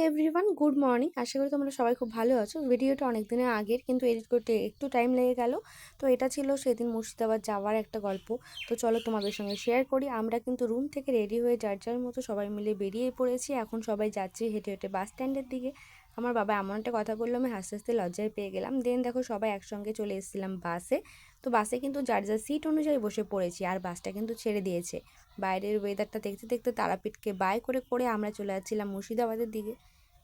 Everyone, good morning. আশা করি তোমরা সবাই খুব ভালো আছো। ভিডিওটা অনেক দিনের আগের, কিন্তু এডিট করতে একটু টাইম লেগে গেল। তো এটা ছিল সেদিন মুর্শিদাবাদ যাওয়ার একটা গল্প। তো চলো তোমাদের সঙ্গে শেয়ার করি। আমরা কিন্তু রুম থেকে রেডি হয়ে যার যার মতো সবাই মিলে বেরিয়ে পড়েছি। এখন সবাই যাচ্ছি হেঁটে হেঁটে বাস স্ট্যান্ডের দিকে। আমার বাবা এমন একটা কথা বললো, আমি হাসতে হাসতে লজ্জায় পেয়ে গেলাম। দেন দেখো সবাই একসঙ্গে চলে এসেছিলাম বাসে। তো বাসে কিন্তু যার যার সিট অনুযায়ী বসে পড়েছি, আর বাসটা কিন্তু ছেড়ে দিয়েছে। বাইরের ওয়েদারটা দেখতে দেখতে তারাপীঠকে বাই করে করে আমরা চলে যাচ্ছিলাম মুর্শিদাবাদের দিকে।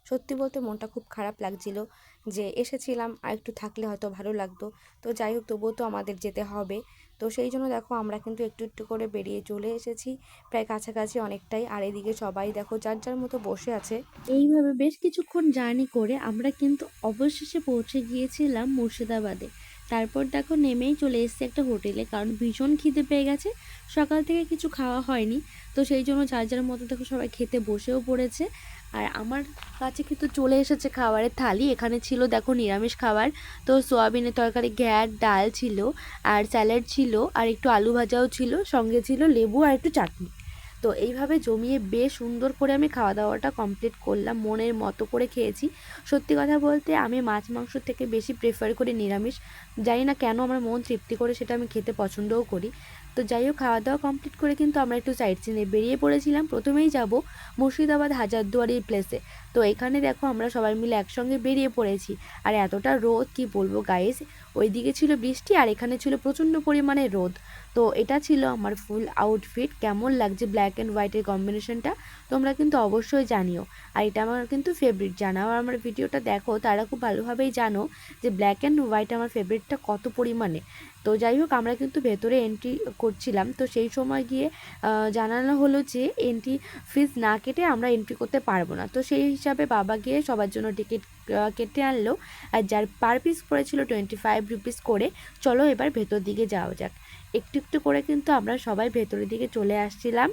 সত্যি বলতে মনটা খুব খারাপ লাগছিল যে এসেছিলাম, আর একটু থাকলে হয়তো ভালো লাগতো। তো যাই হোক, তবুও তো আমাদের যেতে হবে। তো সেই জন্য দেখো আমরা কিন্তু একটু একটু করে বেরিয়ে চলে এসেছি, প্রায় কাছাকাছি অনেকটাই। আর এদিকে সবাই দেখো যার যার মতো বসে আছে। এইভাবে বেশ কিছুক্ষণ জার্নি করে আমরা কিন্তু অবশেষে পৌঁছে গিয়েছিলাম মুর্শিদাবাদে। তারপর দেখো নেমেই চলে এসেছি একটা হোটেলে, কারণ ভীষণ খিদে পেয়ে গেছে। সকাল থেকে কিছু খাওয়া হয়নি, তো সেই জন্য যার যার মতো দেখো সবাই খেতে বসেও পড়েছে। আর আমার কাছে কিন্তু চলে এসেছে খাবারের থালি। এখানে ছিল দেখো নিরামিষ খাবার। তো সোয়াবিনের তরকারি, ঘ্যাট, ডাল ছিল, আর স্যালাড ছিল, আর একটু আলু ভাজাও ছিল, সঙ্গে ছিল লেবু আর একটু চাটনি। তো এইভাবে জমিয়ে বেশ সুন্দর করে আমি খাওয়া দাওয়াটা কমপ্লিট করলাম, মনের মতো করে খেয়েছি। সত্যি কথা বলতে আমি মাছ মাংস থেকে বেশি প্রেফার করি নিরামিষ। জানি না কেন, আমার মন তৃপ্তি করে সেটা আমি খেতে পছন্দও করি। তো যাই হোক, খাওয়া দাওয়া কমপ্লিট করে কিন্তু আমরা একটু সাইট সিনে বেরিয়ে পড়েছিলাম। প্রথমেই যাব মুর্শিদাবাদ হাজারদুয়ারি প্লেসে। তো এখানে দেখো আমরা সবাই মিলে একসঙ্গে বেরিয়ে পড়েছি। আর এতটা রোদ কি বলবো গাইস, ওইদিকে ছিল বৃষ্টি আর এখানে ছিল প্রচণ্ড পরিমাণে রোদ। তো এটা ছিল আমার ফুল আউটফিট। কেমন লাগছে ব্ল্যাক অ্যান্ড হোয়াইটের কম্বিনেশনটা, তোমরা কিন্তু অবশ্যই জানিও। আর এটা আমার কিন্তু ফেভারিট। যারা আমার ভিডিওটা দেখো তারা খুব ভালোভাবেই জানো যে ব্ল্যাক অ্যান্ড হোয়াইট আমার ফেভারিটটা কত পরিমাণে। তো যাই হোক, আমরা কিন্তু ভেতরে এন্ট্রি করছিলাম, তো সেই সময় গিয়ে জানানো হলো যে এন্ট্রি ফিজ না কেটে আমরা এন্ট্রি করতে পারবো না। তো সেই হিসাবে বাবা গিয়ে সবার জন্য টিকিট কেটে আনলো। আর যার পার পিস পড়েছিল 25 রুপিস করে। চলো এবার ভেতর দিকে যাওয়া যাক। একটু একটু করে কিন্তু আমরা সবাই ভেতরের দিকে চলে আসছিলাম।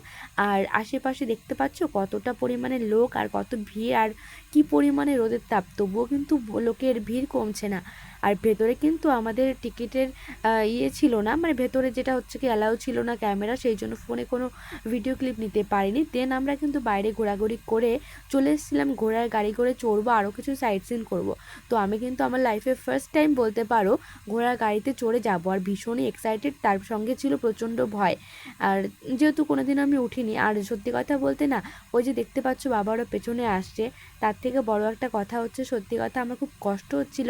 আর আশেপাশে দেখতে পাচ্ছ কতটা পরিমাণে লোক আর কত ভিড়, আর কি পরিমাণে রোদের তাপ, তবুও কিন্তু লোকের ভিড় কমছে না। আর ভেতরে কিন্তু আমাদের টিকিটের ইয়ে ছিল না, মানে ভেতরে যেটা হচ্ছে কি অ্যালাউ ছিল না ক্যামেরা, সেই জন্য ফোনে কোনো ভিডিও ক্লিপ নিতে পারিনি। দেন আমরা কিন্তু বাইরে ঘোরাঘুরি করে চলে এসেছিলাম। ঘোড়ার গাড়ি করে চড়বো, আরও কিছু সাইট সিন করবো। তো আমি কিন্তু আমার লাইফে ফার্স্ট টাইম বলতে পারো ঘোড়ার গাড়িতে চড়ে যাবো, আর ভীষণই এক্সাইটেড। তার সঙ্গে ছিল প্রচণ্ড ভয়, আর যেহেতু কোনোদিনও আমি উঠিনি। আর সত্যি কথা বলতে না, ওই যে দেখতে পাচ্ছ বাবারও পেছনে আসছে, তার থেকে বড় একটা কথা হচ্ছে, সত্যি কথা আমার খুব কষ্ট হচ্ছিল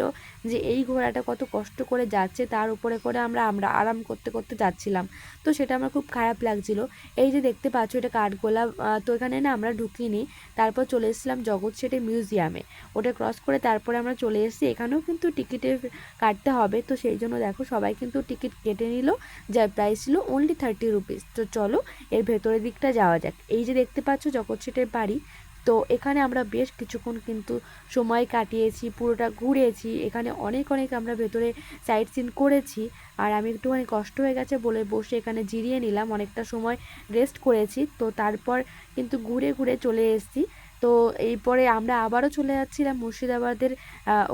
যে এই ঘোড়াটা কত কষ্ট করে যাচ্ছে, তার উপরে করে আমরা আমরা আরাম করতে করতে যাচ্ছিলাম। তো সেটা আমার খুব খারাপ লাগছিল। এই যে দেখতে পাচ্ছ এটা কাঠগোলা। তো এখানে না আমরা ঢুকিনি। তারপর চলে এসেছিলাম জগৎ সেটে মিউজিয়ামে। ওটা ক্রস করে তারপরে আমরা চলে এসেছি। এখানেও কিন্তু টিকিটের কাটতে হবে, তো সেই জন্য দেখো সবাই কিন্তু টিকিট কেটে নিল, যার প্রাইস ছিল অনলি 30 রুপিস। তো চলো এর ভেতরের দিকটা যাওয়া যাক। এই যে দেখতে পাচ্ছ জগৎ সেটের বাড়ি। তো এখানে আমরা বেশ কিছুক্ষণ কিন্তু সময় কাটিয়েছি, পুরোটা ঘুরেছি। এখানে অনেক অনেক আমরা ভেতরে সাইট সিন করেছি। আর আমি একটুখানি কষ্ট হয়ে গেছে বলে বসে এখানে জিরিয়ে নিলাম, অনেকটা সময় রেস্ট করেছি। তো তারপর কিন্তু ঘুরে ঘুরে চলে এসেছি। তো এরপরে আমরা আবারও চলে যাচ্ছিলাম মুর্শিদাবাদের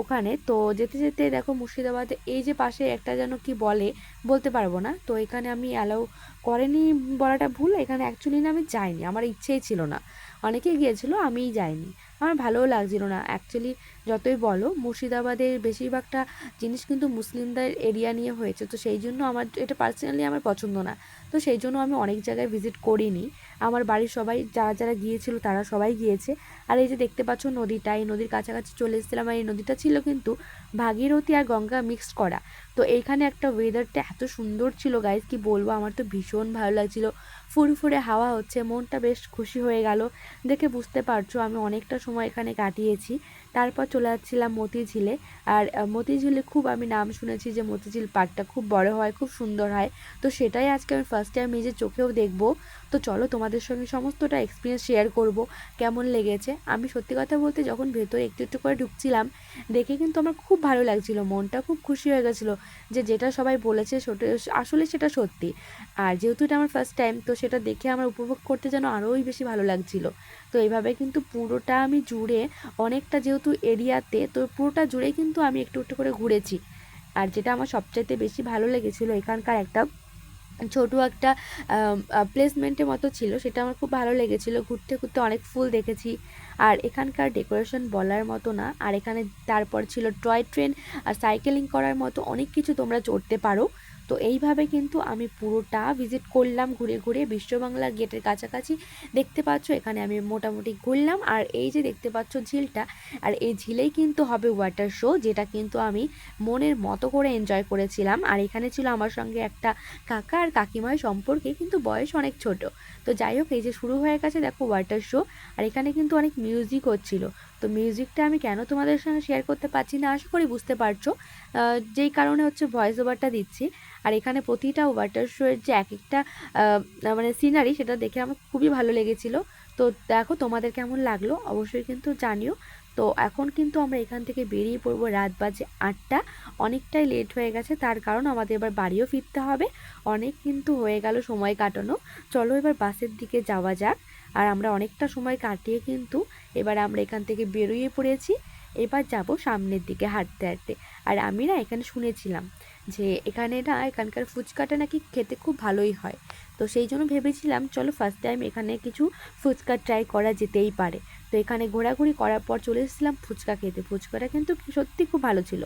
ওখানে। তো যেতে যেতে দেখো মুর্শিদাবাদে এই যে পাশে একটা যেন কি বলে, বলতে পারবো না। তো এখানে আমি অ্যালাউ করেনি বলাটা ভুল, এখানে অ্যাকচুয়ালি না আমি যাইনি, আমার ইচ্ছেই ছিল না। অনেকেই গিয়েছিল, আমিই যাইনি। আমার ভালোও লাগছিল না অ্যাকচুয়ালি। যতই বলো মুর্শিদাবাদের বেশিরভাগটা জিনিস কিন্তু মুসলিমদের এরিয়া নিয়ে হয়েছে, তো সেই জন্য আমার এটা পার্সোনালি আমার পছন্দ না। তো সেই জন্য আমি অনেক জায়গায় ভিজিট করিনি। আমার বাড়ির সবাই যারা যারা গিয়েছিল তারা সবাই গিয়েছে। আর এই যে দেখতে পাচ্ছ নদীটা, এই নদীর কাছাকাছি চলে এসেছিলাম। আর এই নদীটা ছিল কিন্তু ভাগীরথী আর গঙ্গা মিক্সড করা। তো এইখানে একটা ওয়েদারটা এত সুন্দর ছিল গাইজ, কি বলবো, আমার তো ভীষণ ভালো লাগছিল। ফুরফুরে হাওয়া হচ্ছে, মনটা বেশ খুশি হয়ে গেল। দেখে বুঝতে পারছো আমি অনেকটা সময় এখানে কাটিয়েছি। তারপর চলে যাচ্ছিলাম মতিঝিলে। আর মতিঝিলে খুব আমি নাম শুনেছি যে মতিঝিল পার্কটা খুব বড় হয়, খুব সুন্দর হয়। তো সেটাই আজকে আমি ফার্স্ট টাইম নিজের চোখেও দেখবো। তো চলো তোমাদের সঙ্গে সমস্তটা এক্সপিরিয়েন্স শেয়ার করব, কেমন লেগেছে। আমি সত্যি কথা বলতে যখন ভেতরে একটু একটু করে ঢুকছিলাম, দেখে কিন্তু আমার খুব ভালো লাগছিল, মনটা খুব খুশি হয়ে গেছিলো যে যেটা সবাই বলেছে সেটা আসলে সেটা সত্যি। আর যেহেতু এটা আমার ফার্স্ট টাইম, তো সেটা দেখে আমার উপভোগ করতে যেন আরোই বেশি ভালো লাগছিল। তো এইভাবে কিন্তু পুরোটা আমি জুড়ে, অনেকটা যেহেতু এরিয়াতে, তো পুরোটা জুড়েই কিন্তু আমি একটু একটু করে ঘুরেছি। আর যেটা আমার সবচাইতে বেশি ভালো লেগেছিলো, এখানকার একটা ছোট একটা প্লেসমেন্টের মতো ছিল, সেটা আমার খুব ভালো লেগেছিলো। ঘুরতে ঘুরতে অনেক ফুল দেখেছি, আর এখানকার ডেকোরেশন বলার মতো না। আর এখানে তারপর ছিল টয় ট্রেন আর সাইকেলিং করার মতো অনেক কিছু তোমরা চড়তে পারো। তো এইভাবে কিন্তু আমি পুরোটা ভিজিট করলাম ঘুরে ঘুরে। বিশ্ববাংলা গেটের কাছাকাছি দেখতে পাচ্ছ এখানে আমি মোটামুটি ঘুরলাম। আর এই যে দেখতে পাচ্ছ ঝিলটা, আর এই ঝিলেই কিন্তু হবে ওয়াটার শো, যেটা কিন্তু আমি মনের মতো করে এনজয় করেছিলাম। আর এখানে ছিল আমার সঙ্গে একটা কাকা আর কাকিমার সম্পর্কে, কিন্তু বয়স অনেক ছোট। তো যাই হোক, এই যে শুরু হয়ে গেছে দেখো ওয়াটার শো। আর এখানে কিন্তু অনেক মিউজিক হচ্ছিল। তো মিউজিকটা আমি কেন তোমাদের সঙ্গে শেয়ার করতে পারছি না আশা করি বুঝতে পারছো, যেই কারণে হচ্ছে ভয়েস ওভারটা দিচ্ছি। আর এখানে প্রতিটা ওয়াটার শো এর যে এক একটা মানে সিনারি, সেটা দেখে আমার খুবই ভালো লেগেছিলো। তো দেখো তোমাদের কেমন লাগলো অবশ্যই কিন্তু জানিও। তো এখন কিন্তু আমরা এখান থেকে বেরিয়ে পড়বো, রাত বাজে 8টা, অনেকটাই লেট হয়ে গেছে, তার কারণ আমাদের এবার বাড়িও ফিরতে হবে। অনেক কিন্তু হয়ে গেল সময় কাটানো, চলো এবার বাসের দিকে যাওয়া যাক। আর আমরা অনেকটা সময় কাটিয়ে কিন্তু এবার আমরা এখান থেকে বেরিয়ে পড়েছি। এবার যাব সামনের দিকে হাঁটতে হাঁটতে। আর আমি না এখানে শুনেছিলাম যে এখানে না এখানকার ফুচকাটা নাকি খেতে খুব ভালোই হয়। তো সেই জন্য ভেবেছিলাম চলো ফার্স্ট টাইম এখানে কিছু ফুচকা ট্রাই করা যেতেই পারে। তো এখানে ঘোরাঘুরি করার পর চলে এসেছিলাম ফুচকা খেতে। ফুচকাটা কিন্তু সত্যি খুব ভালো ছিল।